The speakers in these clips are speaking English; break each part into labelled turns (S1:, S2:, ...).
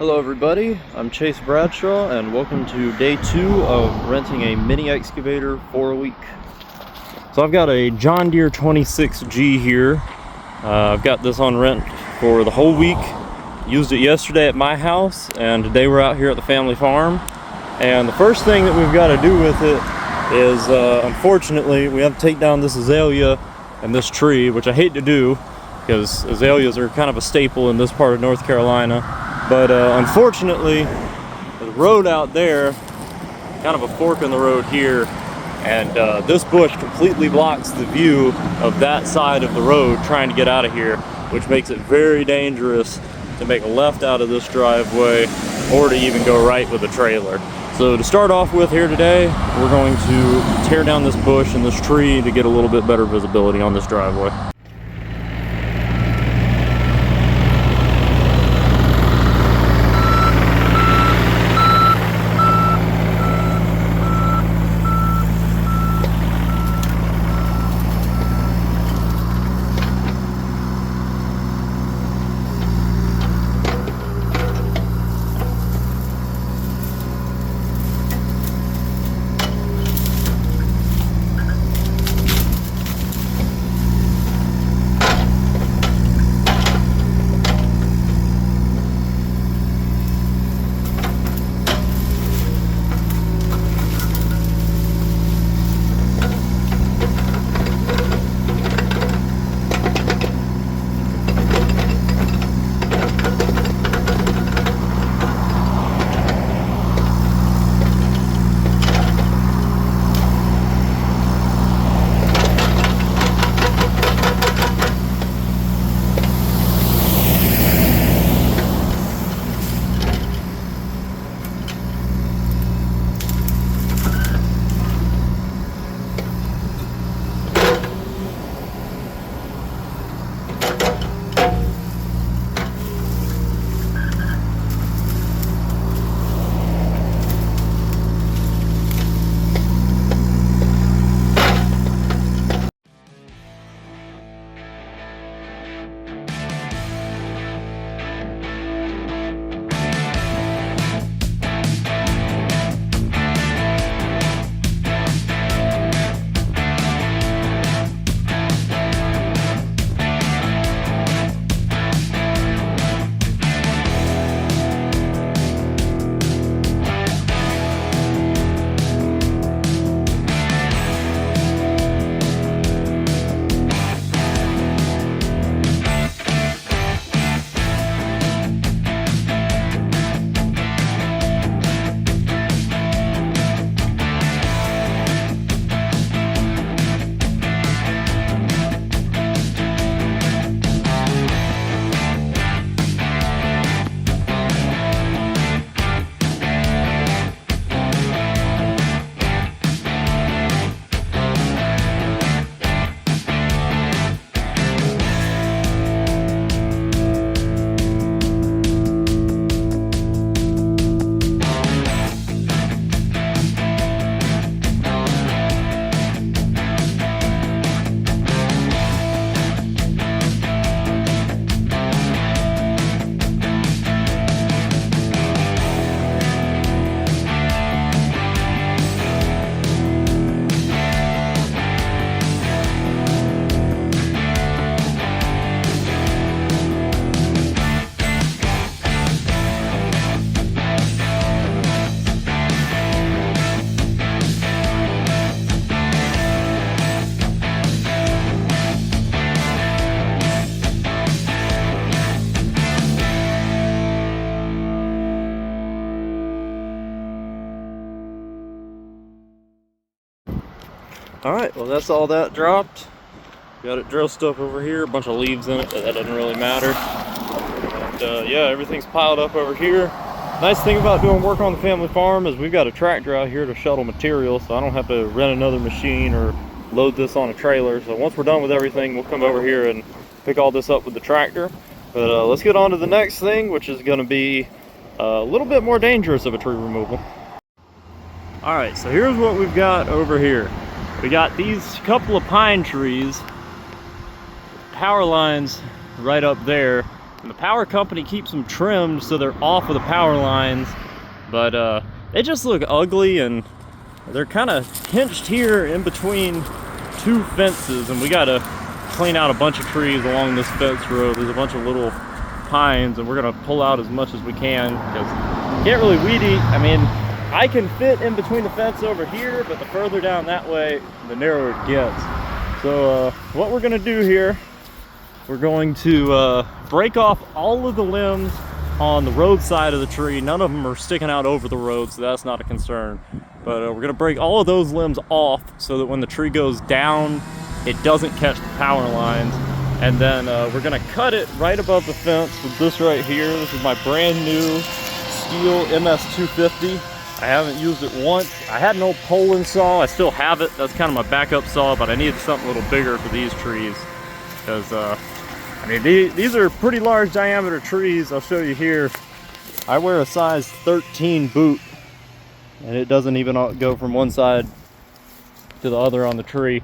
S1: Hello everybody, I'm Chase Bradshaw and welcome to day 2 of renting a mini excavator for a week. So I've got a John Deere 26G here. I've got this on rent for the whole week. Used it yesterday at my house and today we're out here at the family farm. And the first thing that we've got to do with it is unfortunately we have to take down this azalea and this tree, which I hate to do because azaleas are kind of a staple in this part of North Carolina. But unfortunately, the road out there, kind of a fork in the road here, and this bush completely blocks the view of that side of the road trying to get out of here, which makes it very dangerous to make a left out of this driveway or to even go right with a trailer. So to start off with here today, we're going to tear down this bush and this tree to get a little bit better visibility on this driveway. Alright, well that's all that dropped. Got it drill stuff over here, a bunch of leaves in it, but that doesn't really matter. And yeah, everything's piled up over here. Nice thing about doing work on the family farm is we've got a tractor out here to shuttle material, so I don't have to rent another machine or load this on a trailer. So once we're done with everything, we'll come over here and pick all this up with the tractor. But let's get on to the next thing, which is going to be a little bit more dangerous of a tree removal. Alright, so here's what we've got over here. We got these couple of pine trees, power lines right up there, And the power company keeps them trimmed so they're off of the power lines, but they just look ugly, and they're kind of pinched here in between two fences, and we gotta clean out a bunch of trees along this fence row. There's a bunch of little pines, and we're gonna pull out as much as we can because you can't really weed eat. I mean, I can fit in between the fence over here, but the further down that way, the narrower it gets. So what we're gonna do here, we're going to break off all of the limbs on the road side of the tree. None of them are sticking out over the road, so that's not a concern. But we're gonna break all of those limbs off so that when the tree goes down, it doesn't catch the power lines. And then we're gonna cut it right above the fence with this right here. This is my brand new steel MS-250. I haven't used it once. I had an old Poland saw. I still have it. That's kind of my backup saw, but I needed something a little bigger for these trees because I mean, these are pretty large diameter trees. I'll show you here. I wear a size 13 boot, and it doesn't even go from one side to the other on the tree.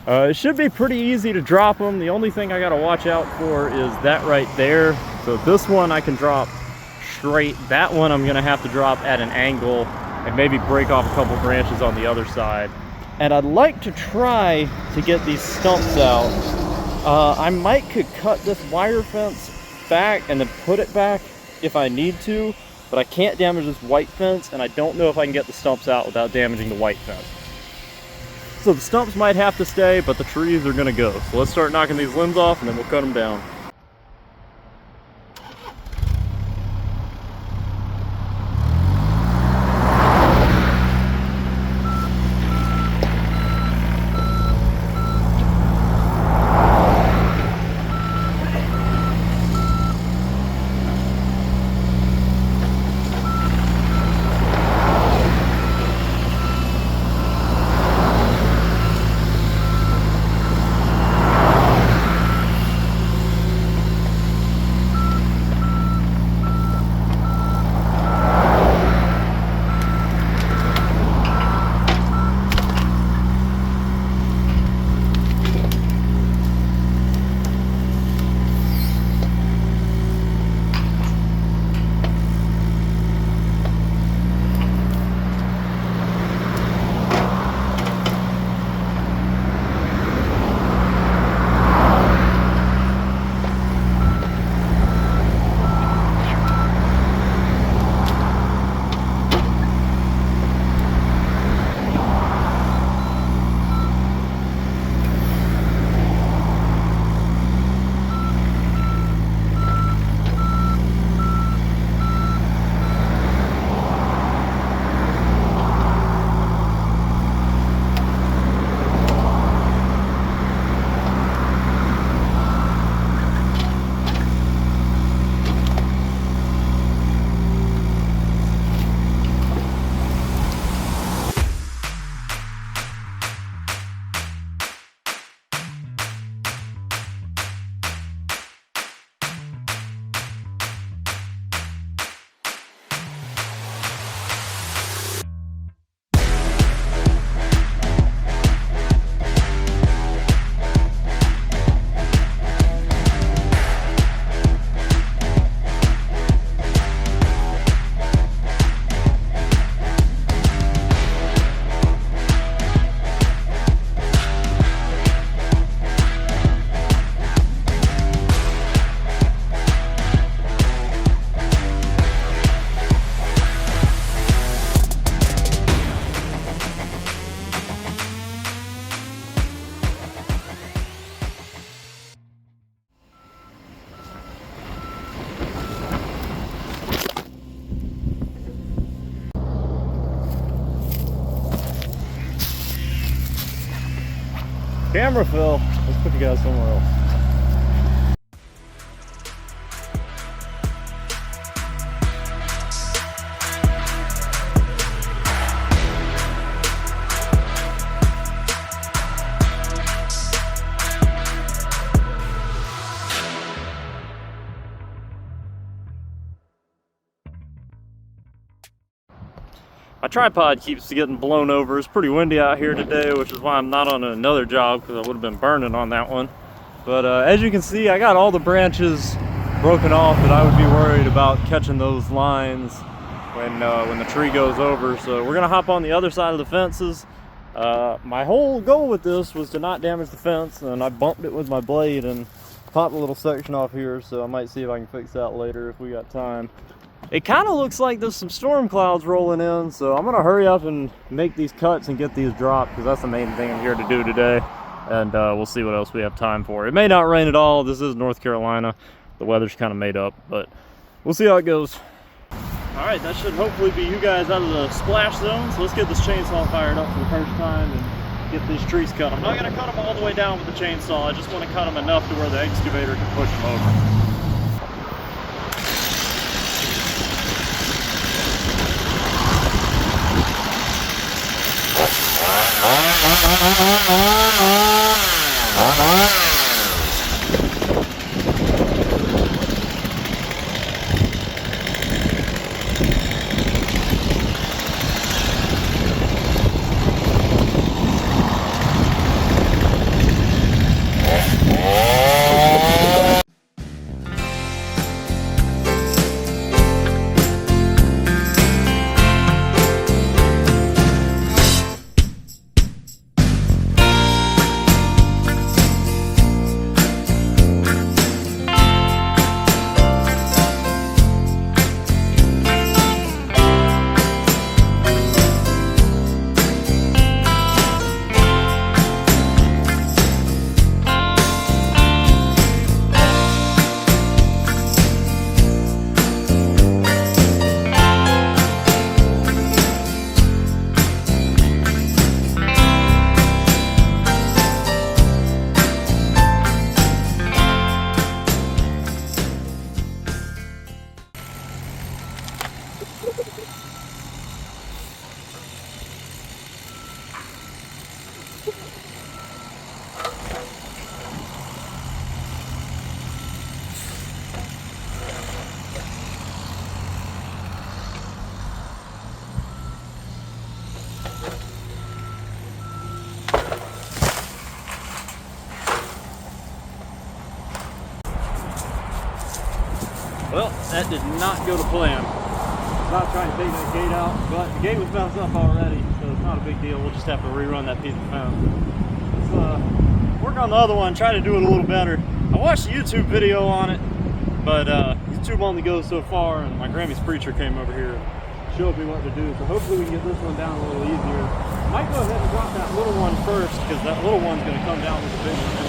S1: It should be pretty easy to drop them. The only thing I gotta watch out for is that right there. So this one I can drop straight. That one I'm gonna have to drop at an angle and maybe break off a couple branches on the other side. And I'd like to try to get these stumps out. I could cut this wire fence back and then put it back if I need to, but I can't damage this white fence, and I don't know if I can get the stumps out without damaging the white fence. So the stumps might have to stay, but the trees are gonna go. So let's start knocking these limbs off, and then we'll cut them down. Camera fill. Let's put you guys somewhere else. My tripod keeps getting blown over. It's pretty windy out here today, which is why I'm not on another job, because I would have been burning on that one. But as you can see, I got all the branches broken off that I would be worried about catching those lines when the tree goes over. So we're gonna hop on the other side of the fences. My whole goal with this was to not damage the fence, and I bumped it with my blade and popped a little section off here, so I might see if I can fix that later if we got time. It kind of looks like there's some storm clouds rolling in, so I'm gonna hurry up and make these cuts and get these dropped, because that's the main thing I'm here to do today. And we'll see what else we have time for. It may not rain at all. This is North Carolina. The weather's kind of made up, but we'll see how it goes. All right, that should hopefully be you guys out of the splash zone. So let's get this chainsaw fired up for the first time and get these trees cut. I'm not gonna cut them all the way down with the chainsaw. I just want to cut them enough to where the excavator can push them over. Well, that did not go to plan. Not trying to take that gate out, but the gate was messed up already, so it's not a big deal. We'll just have to rerun that piece of fence. Let's work on the other one, try to do it a little better. I watched a YouTube video on it, but YouTube only goes so far, and my Grammy's preacher came over here and showed me what to do, so hopefully we can get this one down a little easier. Might go ahead and drop that little one first, because that little one's going to come down with the big one.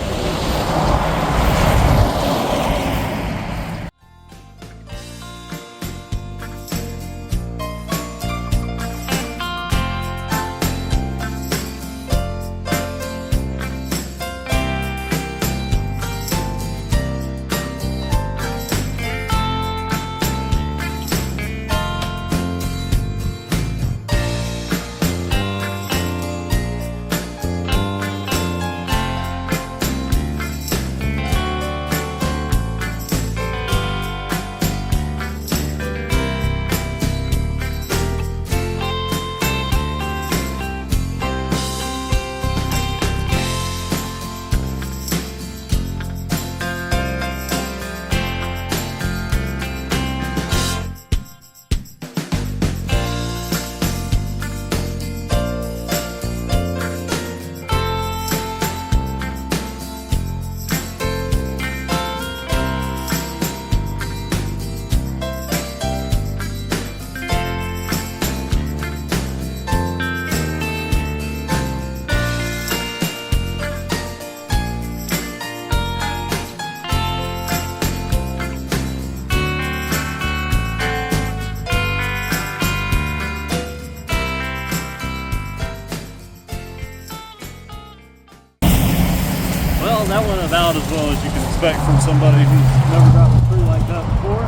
S1: Well, that went about as well as you can expect from somebody who's never dropped a tree like that before.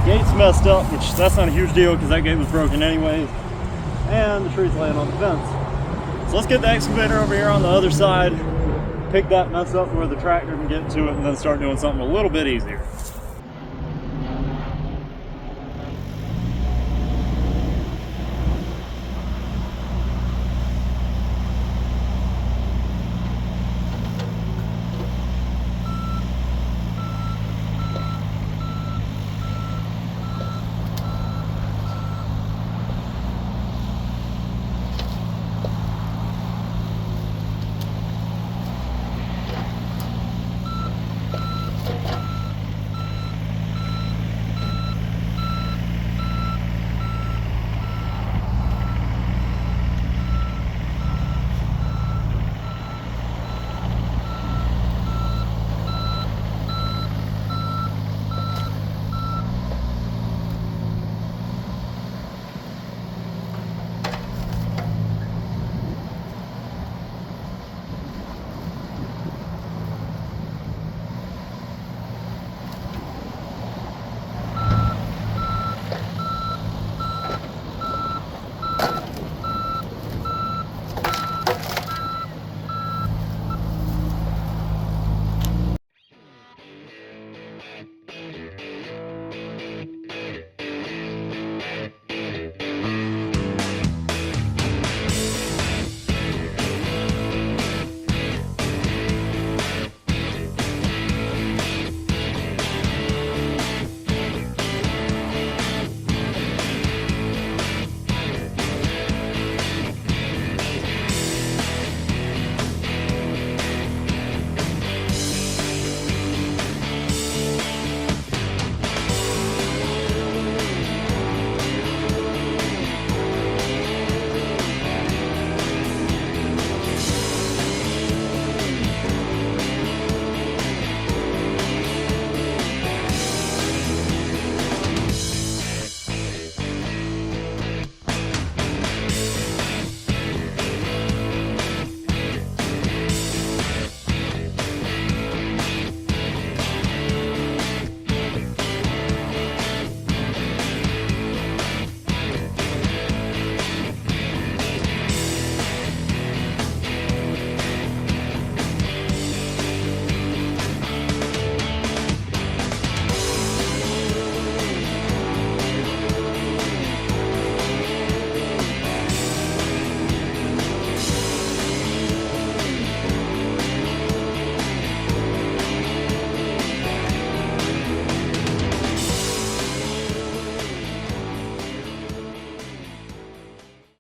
S1: Gate's messed up, which that's not a huge deal because that gate was broken anyways, and the tree's laying on the fence. So let's get the excavator over here on the other side, pick that mess up where the tractor can get to it, and then start doing something a little bit easier.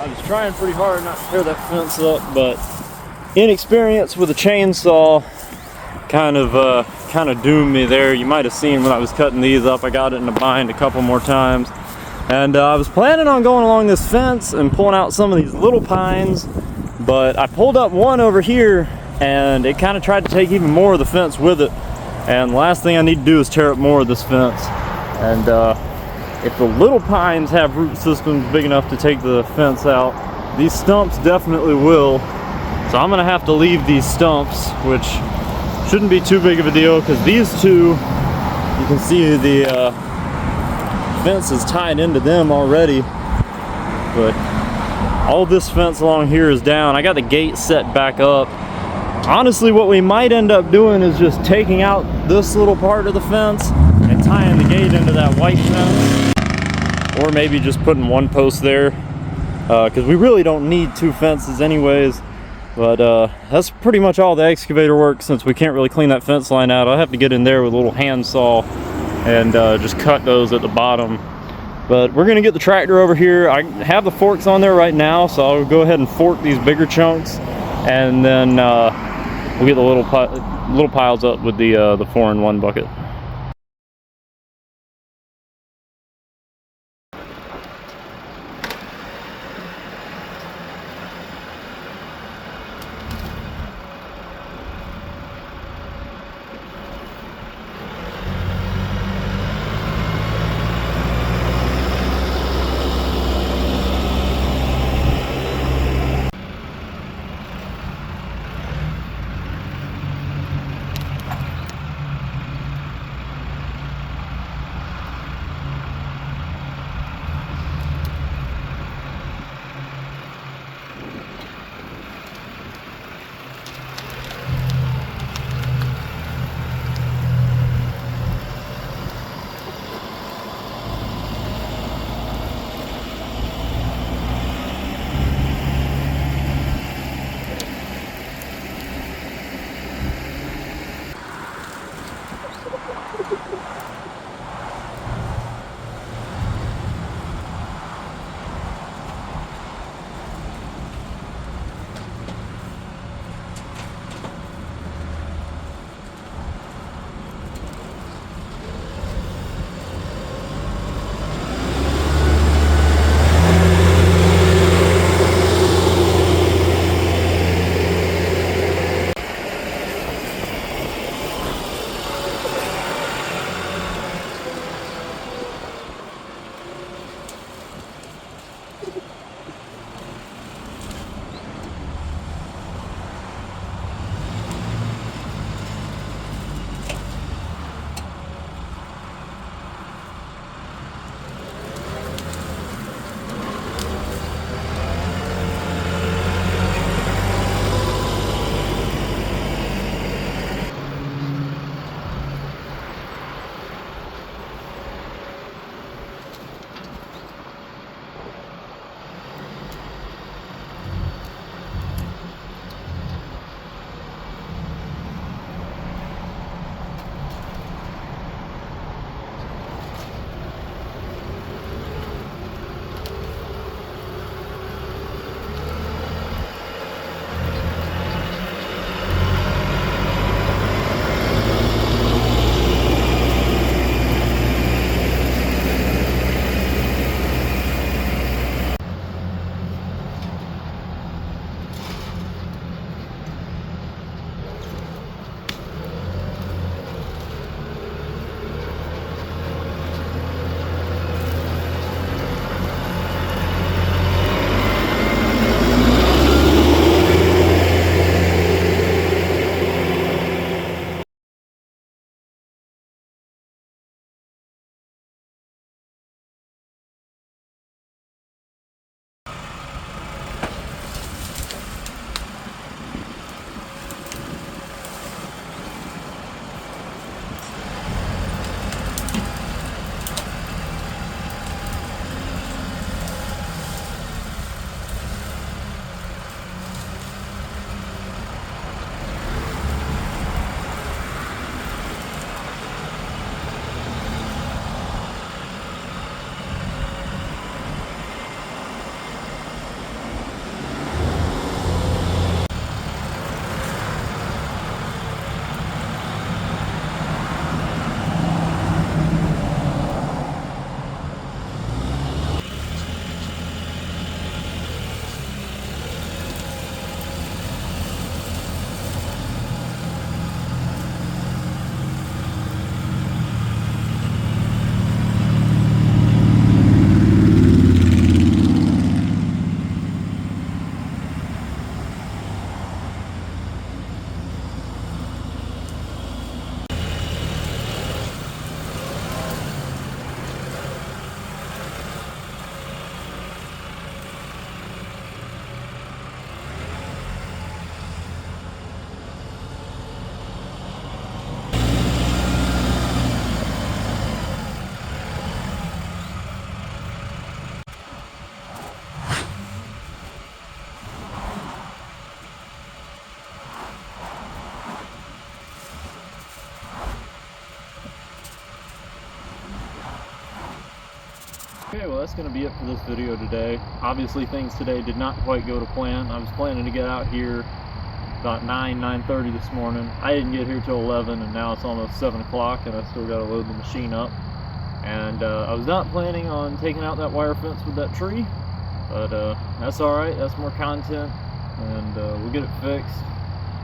S1: I was trying pretty hard not to tear that fence up, but inexperience with a chainsaw kind of doomed me there. You might have seen when I was cutting these up, I got it in a bind a couple more times. And I was planning on going along this fence and pulling out some of these little pines, but I pulled up one over here and it kind of tried to take even more of the fence with it. And the last thing I need to do is tear up more of this fence. And if the little pines have root systems big enough to take the fence out, these stumps definitely will. So I'm gonna have to leave these stumps, which shouldn't be too big of a deal, because these two, you can see the fence is tied into them already. But all this fence along here is down. I got the gate set back up. Honestly, what we might end up doing is just taking out this little part of the fence and tying the gate into that white fence. Or maybe just putting one post there, because we really don't need two fences anyways. But that's pretty much all the excavator work, since we can't really clean that fence line out. I'll have to get in there with a little hand saw and just cut those at the bottom. But we're gonna get the tractor over here. I have the forks on there right now, so I'll go ahead and fork these bigger chunks, and then we'll get the little piles up with the 4-in-1 bucket. Okay, well that's going to be it for this video today. Obviously things today did not quite go to plan. I was planning to get out here about 9:30 this morning. I didn't get here till 11, and now it's almost 7 o'clock and I still got to load the machine up. And I was not planning on taking out that wire fence with that tree, but that's alright, that's more content, and we'll get it fixed.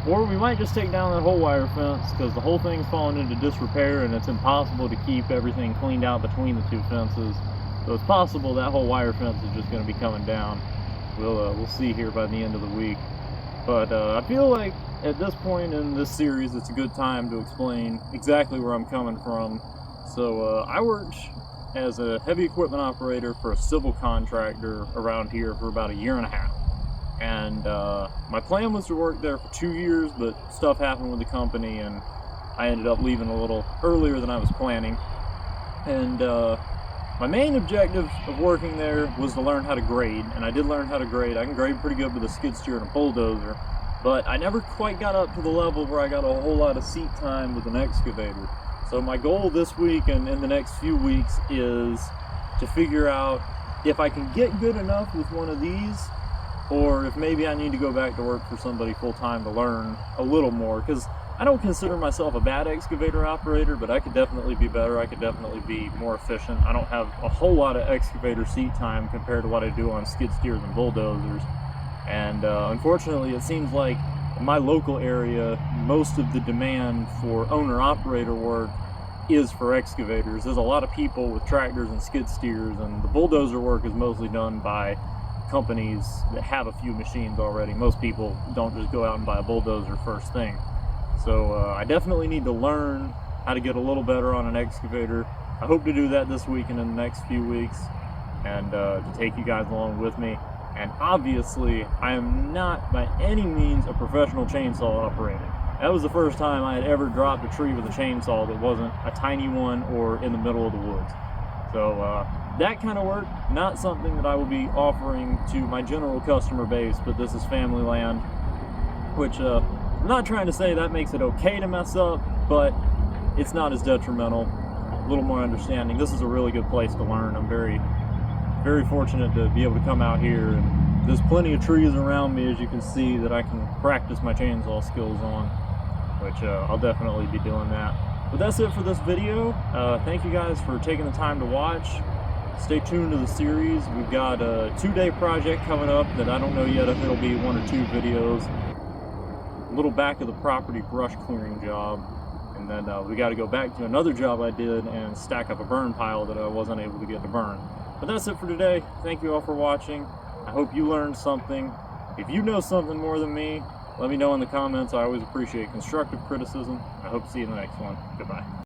S1: Or we might just take down that whole wire fence, because the whole thing's fallen into disrepair and it's impossible to keep everything cleaned out between the two fences. So it's possible that whole wire fence is just going to be coming down. We'll see here by the end of the week. But I feel like at this point in this series, it's a good time to explain exactly where I'm coming from. So I worked as a heavy equipment operator for a civil contractor around here for about 1.5 years. And my plan was to work there for 2 years, but stuff happened with the company and I ended up leaving a little earlier than I was planning. And my main objective of working there was to learn how to grade, and I did learn how to grade. I can grade pretty good with a skid steer and a bulldozer, but I never quite got up to the level where I got a whole lot of seat time with an excavator. So my goal this week and in the next few weeks is to figure out if I can get good enough with one of these, or if maybe I need to go back to work for somebody full-time to learn a little more, because I don't consider myself a bad excavator operator, but I could definitely be better. I could definitely be more efficient. I don't have a whole lot of excavator seat time compared to what I do on skid steers and bulldozers. And unfortunately, it seems like in my local area, most of the demand for owner-operator work is for excavators. There's a lot of people with tractors and skid steers, and the bulldozer work is mostly done by companies that have a few machines already. Most people don't just go out and buy a bulldozer first thing. So I definitely need to learn how to get a little better on an excavator. I hope to do that this week and in the next few weeks, and to take you guys along with me. And obviously, I am not by any means a professional chainsaw operator. That was the first time I had ever dropped a tree with a chainsaw that wasn't a tiny one or in the middle of the woods. So that kind of work, not something that I will be offering to my general customer base, but this is family land, which I'm not trying to say that makes it okay to mess up, but it's not as detrimental, a little more understanding. This is a really good place to learn. I'm very, very fortunate to be able to come out here, and there's plenty of trees around me, as you can see, that I can practice my chainsaw skills on, which I'll definitely be doing that. But that's it for this video. Thank you guys for taking the time to watch. Stay tuned to the series. We've got a 2-day project coming up that I don't know yet if it'll be 1 or 2 videos. A little back of the property brush clearing job, and then we got to go back to another job I did and stack up a burn pile that I wasn't able to get to burn. But that's it for today. Thank you all for watching. I hope you learned something. If you know something more than me, let me know in the comments. I always appreciate constructive criticism. I hope to see you in the next one. Goodbye.